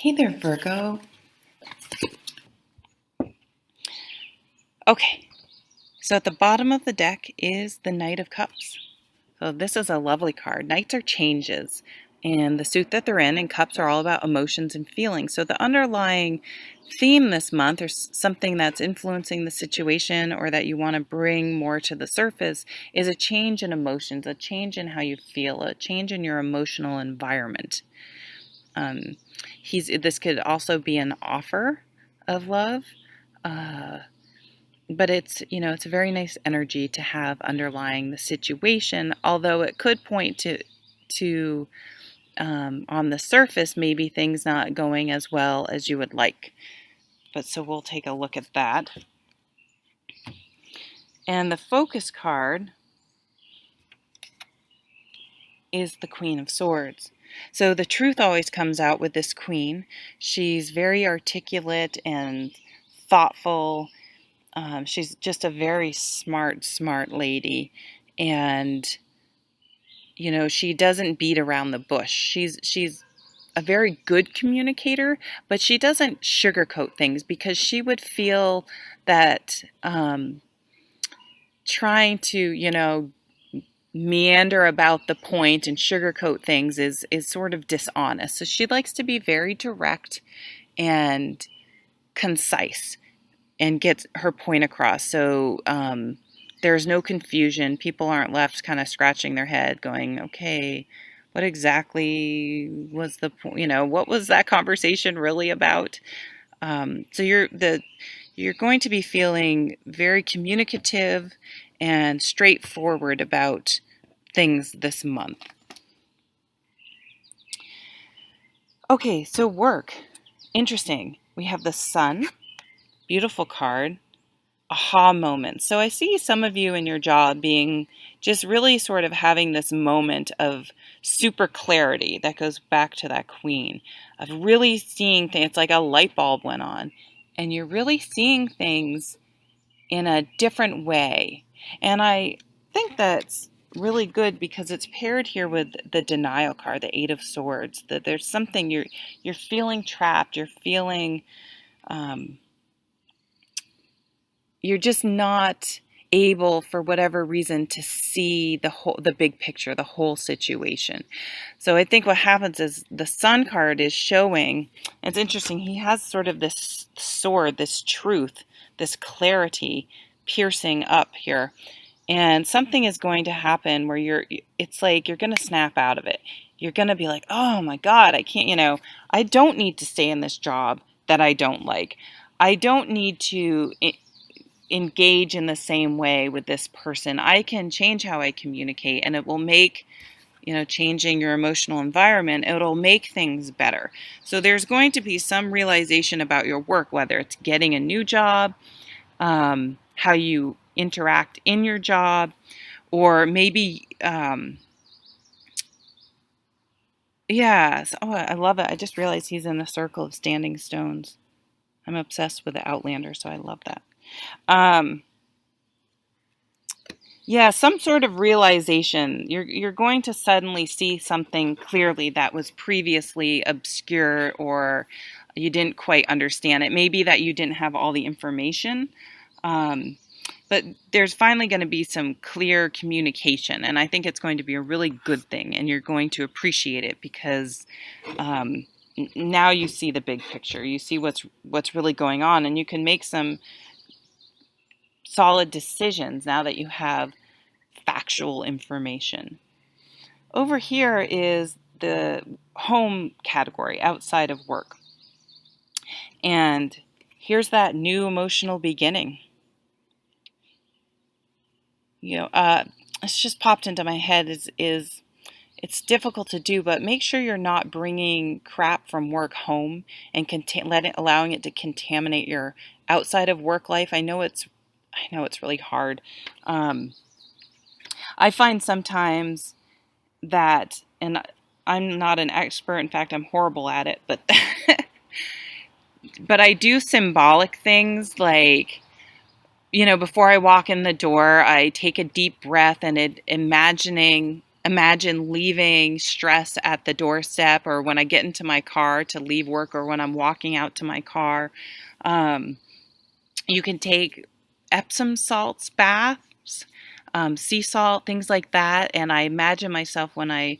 Hey there, Virgo. Okay, so at the bottom of the deck is the Knight of Cups. So this is a lovely card. Knights are changes and the suit that they're in, and cups are all about emotions and feelings. So the underlying theme this month, or something that's influencing the situation or that you want to bring more to the surface, is a change in emotions, a change in how you feel, a change in your emotional environment. This could also be an offer of love. But it's a very nice energy to have underlying the situation, although it could point to on the surface maybe things not going as well as you would like. But so we'll take a look at that. And the focus card is the Queen of Swords. So the truth always comes out with this queen. She's very articulate and thoughtful. She's just a very smart lady, and she doesn't beat around the bush. She's a very good communicator, but she doesn't sugarcoat things, because she would feel that trying to meander about the point and sugarcoat things is sort of dishonest. So she likes to be very direct and concise and get her point across. So there's no confusion. People aren't left kind of scratching their head going, okay, what exactly was the point? What was that conversation really about? So you're going to be feeling very communicative and straightforward about things this month. Okay, so work. Interesting. We have the Sun. Beautiful card. Aha moment. So I see some of you in your job being just really sort of having this moment of super clarity that goes back to that queen, of really seeing things. It's like a light bulb went on, and you're really seeing things in a different way. And I think that's really good, because it's paired here with the denial card, the Eight of Swords, that there's something you're feeling trapped, you're feeling you're just not able, for whatever reason, to see the big picture, the whole situation. So I think what happens is the Sun card is showing, it's interesting, he has sort of this sword, this truth, this clarity piercing up here. And something is going to happen where it's like you're going to snap out of it. You're going to be like, oh my God, I can't, I don't need to stay in this job that I don't like. I don't need to engage in the same way with this person. I can change how I communicate, and it will make, changing your emotional environment, it'll make things better. So there's going to be some realization about your work, whether it's getting a new job, how you interact in your job, or maybe, oh, I love it. I just realized he's in the circle of standing stones. I'm obsessed with the Outlander, so I love that. Some sort of realization. You're going to suddenly see something clearly that was previously obscure, or you didn't quite understand. It may be that you didn't have all the information, but there's finally going to be some clear communication, and I think it's going to be a really good thing, and you're going to appreciate it, because now you see the big picture. You see what's really going on, and you can make some solid decisions now that you have factual information. Over here is the home category, outside of work. And here's that new emotional beginning. It's just popped into my head is it's difficult to do, but make sure you're not bringing crap from work home and allowing it to contaminate your outside of work life. I know it's really hard. I find sometimes that, and I'm not an expert, in fact, I'm horrible at it, but but I do symbolic things like, before I walk in the door, I take a deep breath and imagining imagine leaving stress at the doorstep, or when I get into my car to leave work, or when I'm walking out to my car. You can take Epsom salts baths, sea salt, things like that. And I imagine myself when I,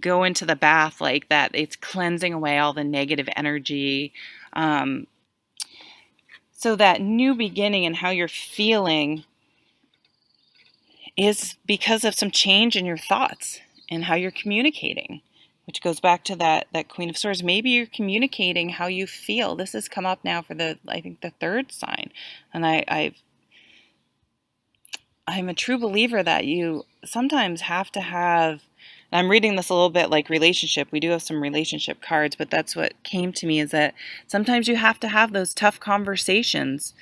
go into the bath like that, it's cleansing away all the negative energy. So that new beginning and how you're feeling is because of some change in your thoughts and how you're communicating, which goes back to that Queen of Swords. Maybe you're communicating how you feel. This has come up now for I think the third sign. And I'm a true believer that you sometimes have to have, I'm reading this a little bit like relationship. We do have some relationship cards, but that's what came to me, is that sometimes you have to have those tough conversations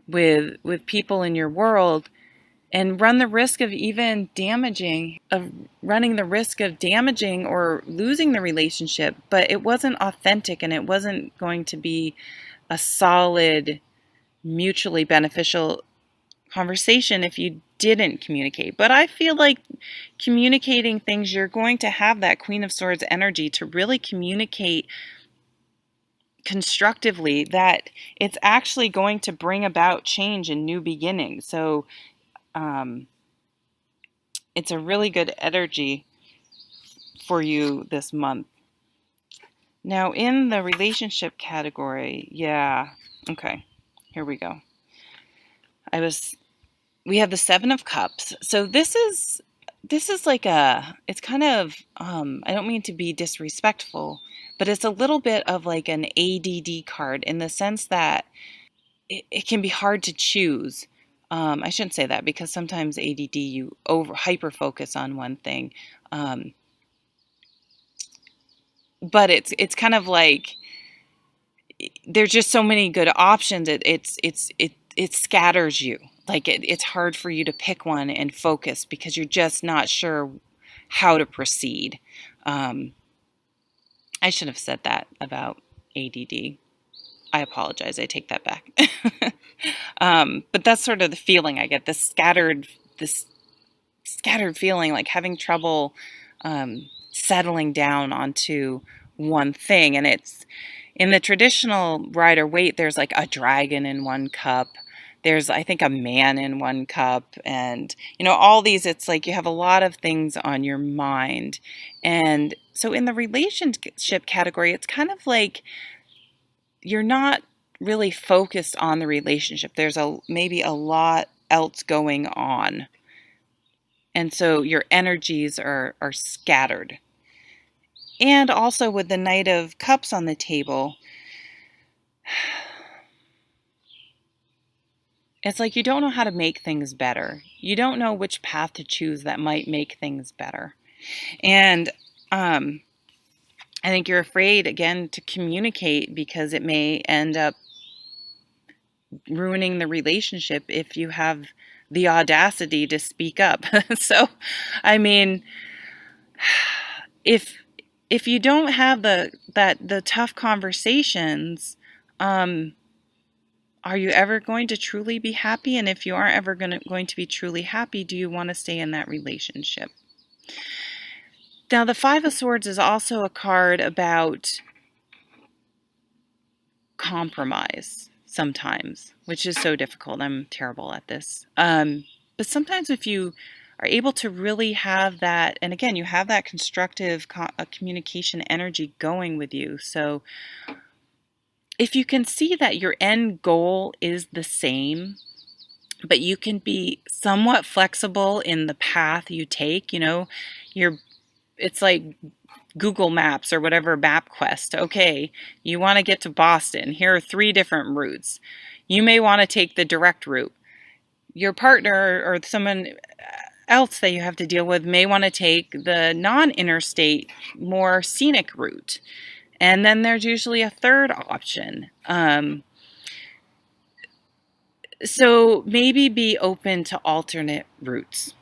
with people in your world, and run the risk of running the risk of damaging or losing the relationship. But it wasn't authentic, and it wasn't going to be a solid, mutually beneficial conversation if you didn't communicate. But I feel like communicating things, you're going to have that Queen of Swords energy to really communicate constructively, that it's actually going to bring about change and new beginnings. So it's a really good energy for you this month. Now, in the relationship category, okay, here we go. We have the Seven of Cups. So this is like it's kind of, I don't mean to be disrespectful, but it's a little bit of like an ADD card, in the sense that it can be hard to choose. I shouldn't say that, because sometimes ADD, you hyper focus on one thing. But it's kind of like there's just so many good options. It scatters you. Like it's hard for you to pick one and focus, because you're just not sure how to proceed. I should have said that about ADD. I apologize. I take that back. But that's sort of the feeling I get. This scattered feeling, like having trouble settling down onto one thing. And it's in the traditional Rider-Waite, there's like a dragon in one cup. There's, I think, a man in one cup. And, all these, it's like you have a lot of things on your mind. And so in the relationship category, it's kind of like you're not really focused on the relationship. There's maybe a lot else going on. And so your energies are scattered. And also with the Knight of Cups on the table, it's like you don't know how to make things better. You don't know which path to choose that might make things better. And I think you're afraid, again, to communicate, because it may end up ruining the relationship if you have the audacity to speak up. So, I mean, if you don't have the tough conversations, are you ever going to truly be happy? And if you aren't ever going to be truly happy, do you want to stay in that relationship? Now, the Five of Swords is also a card about compromise sometimes, which is so difficult. I'm terrible at this. But sometimes if you are able to really have that, and again, you have that constructive communication energy going with you. So if you can see that your end goal is the same, but you can be somewhat flexible in the path you take, it's like Google Maps or whatever MapQuest. Okay, you want to get to Boston. Here are 3 different routes. You may want to take the direct route. Your partner or someone else that you have to deal with may want to take the non-interstate, more scenic route. And then there's usually a third option. So maybe be open to alternate routes,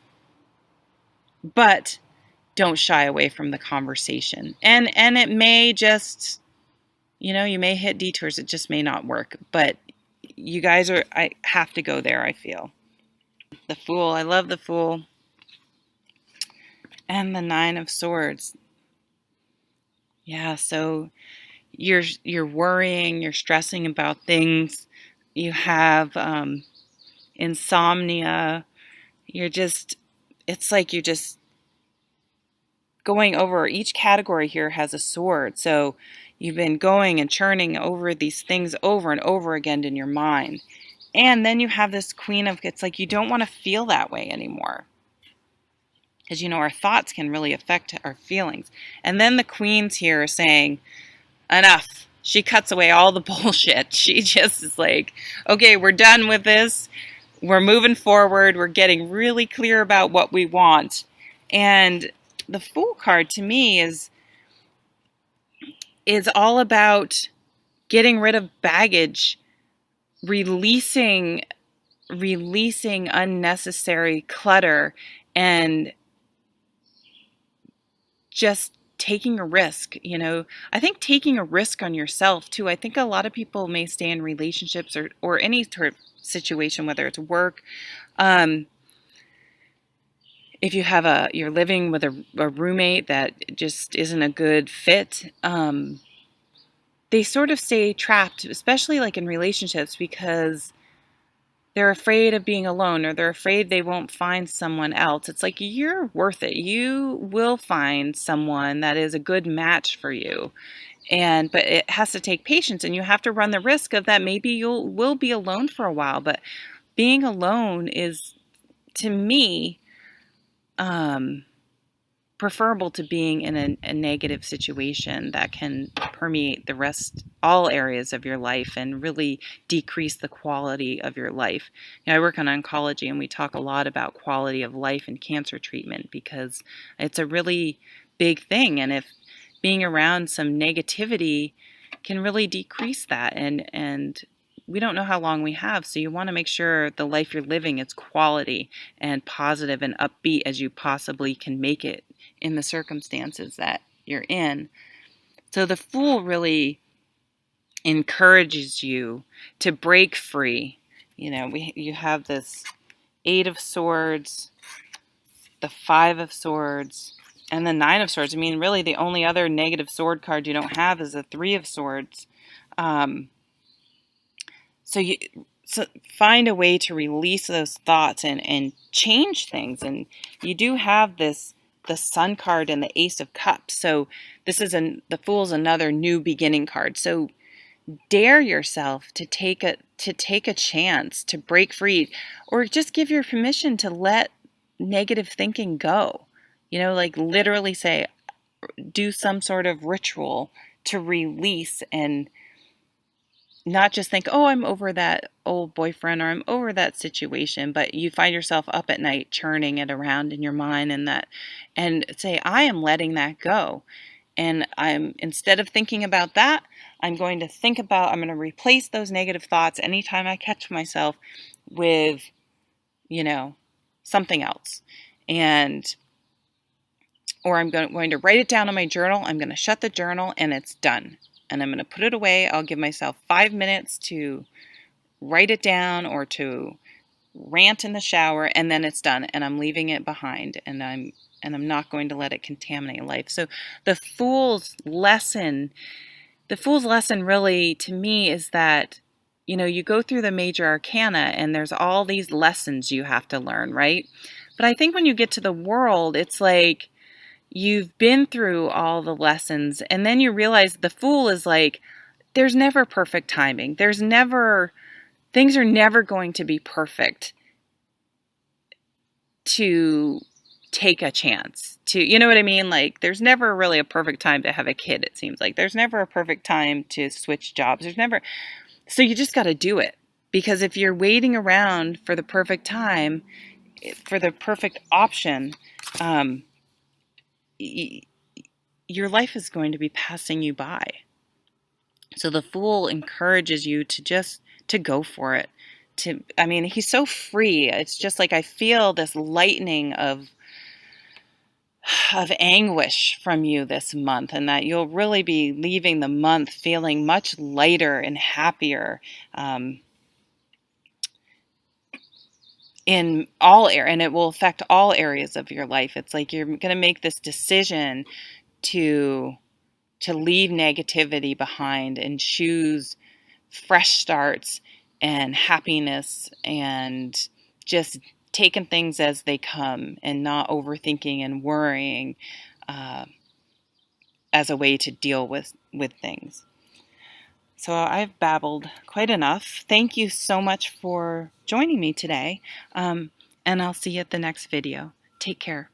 but don't shy away from the conversation. And it may just, you may hit detours. It just may not work. But you guys I have to go there, I feel. The Fool. I love the Fool. and the Nine of Swords. Yeah, so you're worrying, you're stressing about things. You have insomnia. It's like you're just going over. Each category here has a sword. So you've been going and churning over these things over and over again in your mind. And then you have this Queen of, it's like you don't want to feel that way anymore. Because, our thoughts can really affect our feelings. And then the Queen's here saying, enough. She cuts away all the bullshit. She just is like, okay, we're done with this. We're moving forward. We're getting really clear about what we want. And the Fool card to me is all about getting rid of baggage, releasing unnecessary clutter, and just taking a risk. I think taking a risk on yourself too. I think a lot of people may stay in relationships or any sort of situation, whether it's work. If you're living with a roommate that just isn't a good fit, they sort of stay trapped, especially like in relationships, because they're afraid of being alone, or they're afraid they won't find someone else. It's like, you're worth it. You will find someone that is a good match for you. But it has to take patience, and you have to run the risk of that. Maybe will be alone for a while, but being alone is, to me, preferable to being in a negative situation that can permeate all areas of your life, and really decrease the quality of your life. I work on oncology, and we talk a lot about quality of life and cancer treatment, because it's a really big thing. And if being around some negativity can really decrease that, and we don't know how long we have, so you want to make sure the life you're living is quality and positive and upbeat as you possibly can make it in the circumstances that you're in. So the Fool really encourages you to break free. You have this Eight of Swords, the Five of Swords, and the Nine of Swords. Really the only other negative sword card you don't have is the Three of Swords. So find a way to release those thoughts and change things. And you do have the Sun card and the Ace of Cups. So the Fool's another new beginning card. So dare yourself to take a chance to break free, or just give your permission to let negative thinking go. Like literally do some sort of ritual to release, and not just think, oh, I'm over that old boyfriend, or I'm over that situation, but you find yourself up at night churning it around in your mind, and say, I am letting that go. And instead of thinking about that, I'm going to replace those negative thoughts anytime I catch myself with, something else. Or I'm going to write it down in my journal. I'm going to shut the journal, and it's done. And I'm going to put it away. I'll give myself 5 minutes to write it down or to rant in the shower, and then it's done. And I'm leaving it behind, and I'm not going to let it contaminate life. So the Fool's lesson really, to me, is that, you go through the major arcana, and there's all these lessons you have to learn, right? But I think when you get to the World, it's like, you've been through all the lessons, and then you realize the Fool is like, there's never perfect timing. Things are never going to be perfect to take a chance to, you know what I mean? Like, there's never really a perfect time to have a kid, it seems like. There's never a perfect time to switch jobs. So you just got to do it. Because if you're waiting around for the perfect time, for the perfect option, your life is going to be passing you by. So the Fool encourages you to go for it. He's so free. It's just like, I feel this lightning of anguish from you this month, and that you'll really be leaving the month feeling much lighter and happier. in all areas, and it will affect all areas of your life. It's like you're going to make this decision to leave negativity behind and choose fresh starts and happiness, and just taking things as they come and not overthinking and worrying uh, as a way to deal with things. So I've babbled quite enough. Thank you so much for joining me today, and I'll see you at the next video. Take care.